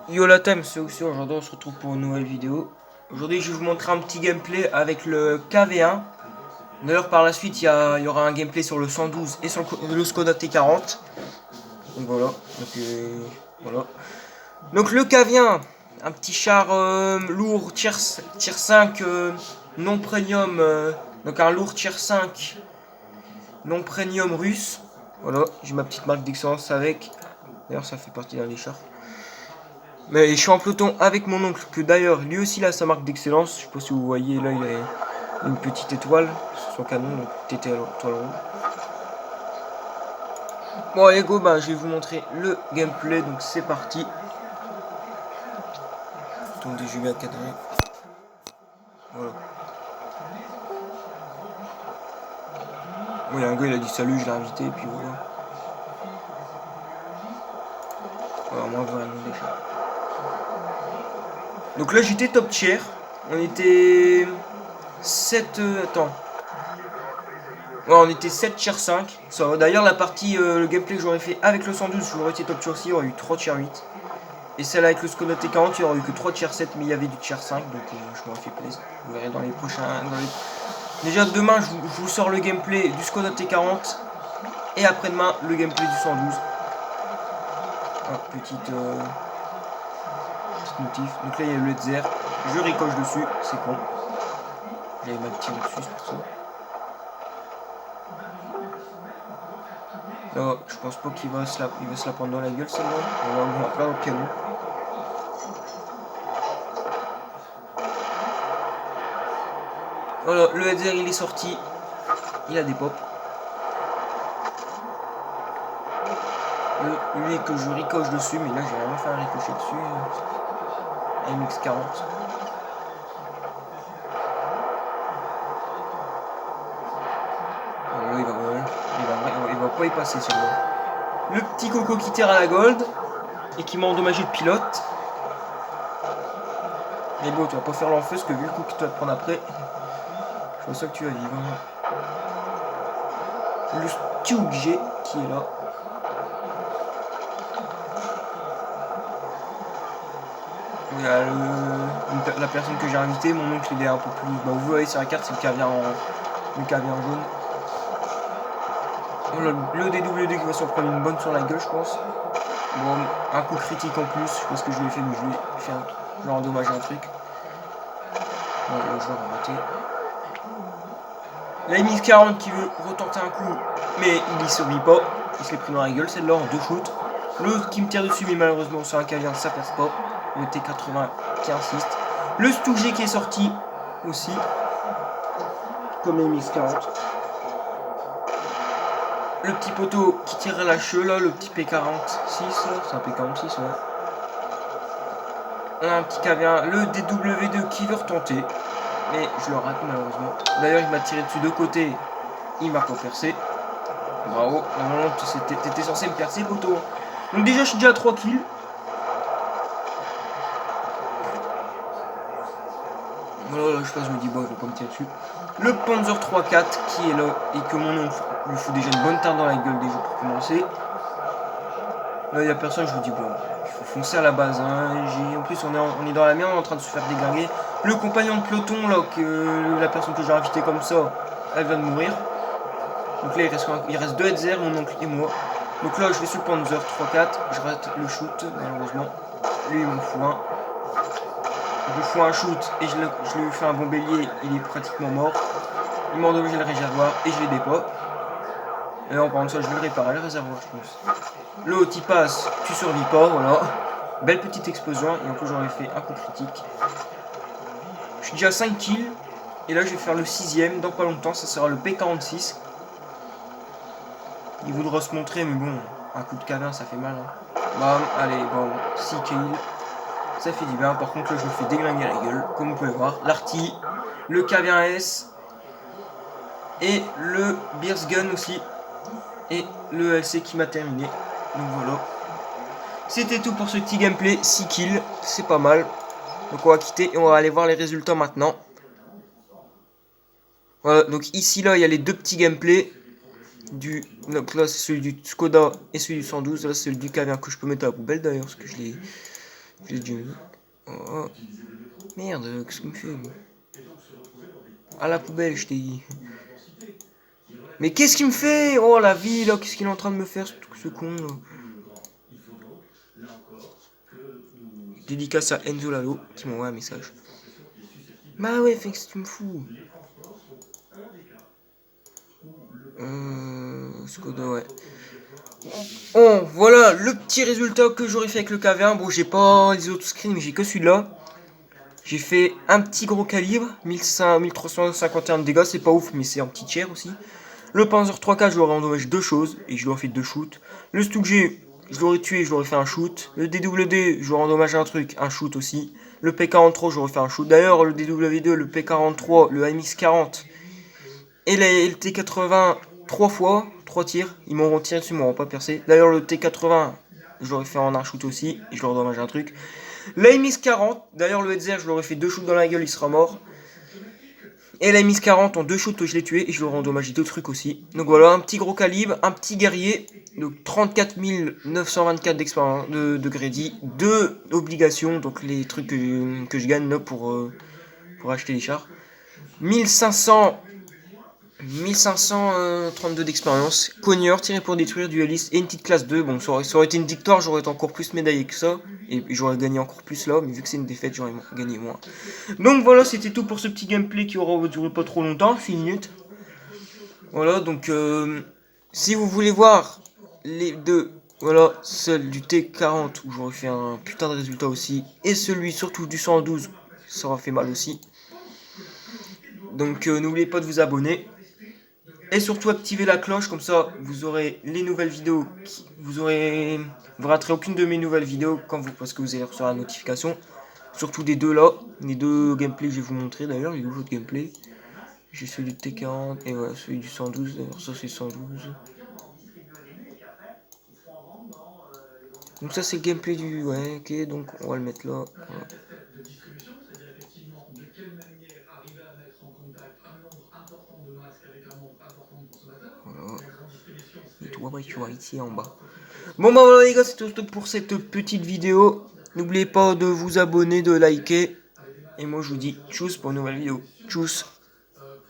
Yo la time, c'est aussi aujourd'hui on se retrouve pour une nouvelle vidéo. Aujourd'hui je vais vous montrer un petit gameplay avec le KV1. D'ailleurs par la suite il y aura un gameplay sur le 112 et sur le Skoda T40. Donc voilà. Voilà. Donc le KV1, un petit char lourd tier 5 non premium. Donc un lourd tier 5 non premium russe. Voilà, j'ai ma petite marque d'excellence avec. D'ailleurs ça fait partie d'un des chars. Mais je suis en peloton avec mon oncle, que d'ailleurs, lui aussi il a sa marque d'excellence. Je sais pas si vous voyez, là il a une petite étoile sur son canon, donc petite étoile ronde. Bon allez go, bah, je vais vous montrer le gameplay, donc c'est parti. Attendez, je vais cadrer. Voilà. Bon, il y a un gars, il a dit salut, je l'ai invité, et puis voilà. Voilà, moi, voilà, nom des chats. Donc là, j'étais top tier. On était 7... attends. Ouais, on était 7 tier 5. D'ailleurs, la partie, le gameplay que j'aurais fait avec le 112, j'aurais été top tier 6, il y aurait eu 3 tier 8. Et celle avec le Skoda T40, il y aurait eu que 3 tier 7, mais il y avait du tier 5, donc je m'aurais fait plaisir. Vous verrez dans les prochains... Déjà, demain, je vous sors le gameplay du Skoda T40. Et après-demain, le gameplay du 112. Ah, petite notif. Donc là, il y a le Zer. Je ricoche dessus, c'est con. J'avais mal tiré dessus, c'est pour ça. Là, je pense pas qu'il va se la prendre dans la gueule, celle-là. On va pas au canon. Voilà, le Zer il est sorti. Il a des pops. Lui que je ricoche dessus, mais là j'ai vraiment fait un ricochet dessus. MX40. Il va pas y passer celui-là. Le petit coco qui tire à la gold et qui m'a endommagé de pilote. Mais bon, tu vas pas faire l'enfeu parce que vu le coup que tu vas te prendre après, je vois ça que tu vas vivre. Le Stug G qui est là. Il y a la personne que j'ai invité, mon oncle il est un peu plus. Bah, vous voyez sur la carte, c'est le caviar jaune. Voilà, le DW2 qui va s'en prendre une bonne sur la gueule, je pense. Bon, un coup critique en plus, je sais pas ce que je lui ai fait, mais je lui ai fait je lui ai endommagé un truc. Bon, le joueur a raté. La MX40 qui veut retenter un coup, mais il y survit pas. Il se l'est pris dans la gueule, celle-là en 2 shoots. L'autre qui me tire dessus, mais malheureusement sur un caviar, ça passe pas. Le T80 qui insiste. Le Stouget qui est sorti aussi. Comme la MX40. Le petit poteau qui tire à la cheveux là, le petit P46, c'est un P46 ouais. On a un petit caviar, le DW2 qui veut retenter, mais je le rate malheureusement. D'ailleurs il m'a tiré dessus de côté, il m'a pas percé. Bravo, normalement t'étais censé me percer poteau. Donc déjà je suis déjà à 3 kills. Voilà, je pense je me dis bon je vais pas me tirer dessus. Le Panzer 3-4 qui est là et que mon oncle lui fout déjà une bonne tarte dans la gueule déjà pour commencer. Là, il n'y a personne, je vous dis, bon, il faut foncer à la base. Hein. En plus, on est dans la mer, on est en train de se faire déglinguer. Le compagnon de peloton, là, la personne que j'ai invitée comme ça, elle vient de mourir. Donc là, il reste 2 Hetzer, mon oncle et moi. Donc là, je vais sur le Panzer 3-4, je rate le shoot, malheureusement. Lui, il m'en fout un. Je fous un shoot et je lui fais un bon bélier, il est pratiquement mort. Il m'a endommagé le réservoir et je l'ai dépôt. Et là, en parlant de ça, je vais le réparer, le réservoir, je pense. L'autre, il passe, tu survis pas, voilà. Belle petite explosion, et en plus, j'aurais fait un coup critique. Je suis déjà à 5 kills, et là, je vais faire le 6ème, dans pas longtemps, ça sera le P46. Il voudra se montrer, mais bon, un coup de cabin, ça fait mal. Hein. Bam, allez, bon, 6 kills. Ça fait du bien, par contre, là, je me fais déglinguer la gueule, comme vous pouvez voir. L'arty, le K1S, et le Beers Gun aussi. Et le LC qui m'a terminé. Donc voilà. C'était tout pour ce petit gameplay. 6 kills, c'est pas mal. Donc on va quitter et on va aller voir les résultats maintenant. Voilà, donc ici là il y a les deux petits gameplays. Donc là c'est celui du Skoda et celui du 112. Là c'est celui du Cavien que je peux mettre à la poubelle d'ailleurs. Parce que J'ai déjà mis. Oh. Merde, qu'est-ce qu'il me fait lui? À la poubelle, je t'ai dit. Mais qu'est-ce qu'il me fait? Oh la vie là, qu'est-ce qu'il est en train de me faire ce con là? Dédicace à Enzo Lalo qui m'envoie un message. Bah ouais, fait que tu me fous. Skoda, ouais. Bon, voilà le petit résultat que j'aurais fait avec le KV1. Bon, j'ai pas les autres screens, mais j'ai que celui-là. J'ai fait un petit gros calibre, 1351 de dégâts, c'est pas ouf, mais c'est un petit tiers aussi. Le Panzer 3K, je lui aurais endommagé deux choses, et je lui aurais fait deux shoots. Le Stug, je l'aurais tué, je lui aurais fait un shoot. Le DWD, je lui aurais endommagé un truc, un shoot aussi. Le P43, j'aurais fait un shoot. D'ailleurs, le DW2, le P43, le AMX40 et le T80, trois fois, trois tirs. Ils m'auront tiré dessus, ils m'auront pas percé. D'ailleurs, le T80, je l'aurais fait en un shoot aussi, et je leur endommage un truc. L'AMX40, d'ailleurs, le Hetzer, je l'aurais fait deux shoots dans la gueule, il sera mort. Et la mise 40 en deux shoots, je l'ai tué et je leur ai endommagé deux trucs aussi. Donc voilà, un petit gros calibre, un petit guerrier, donc 34 924 d'expérience de Grady, deux obligations, donc les trucs que je gagne là pour acheter les chars. 1532 d'expérience, cogneur, tiré pour détruire, dueliste et une petite classe 2. Bon, ça aurait été une victoire, j'aurais été encore plus médaillé que ça. Et j'aurais gagné encore plus là, mais vu que c'est une défaite, j'aurais gagné moins. Donc voilà, c'était tout pour ce petit gameplay qui aura duré pas trop longtemps, 6 minutes. Voilà, donc si vous voulez voir les deux, voilà, celle du T40 où j'aurais fait un putain de résultat aussi, et celui surtout du 112, ça aura fait mal aussi. Donc n'oubliez pas de vous abonner. Et surtout activez la cloche, comme ça vous aurez les nouvelles vidéos. Vous raterez aucune de mes nouvelles vidéos parce que vous allez recevoir la notification. Surtout des deux là, les deux gameplays que je vais vous montrer d'ailleurs, les deux autres gameplays. J'ai celui du T40 et voilà, celui du 112, d'ailleurs ça c'est 112. Donc ça c'est le gameplay du... Ouais, ok, donc on va le mettre là. Voilà. Voilà. Et toi, bah, tu vois ici en bas. Bon bah voilà les gars, c'est tout pour cette petite vidéo. N'oubliez pas de vous abonner, de liker. Et moi je vous dis tchuss pour une nouvelle vidéo. Tchuss.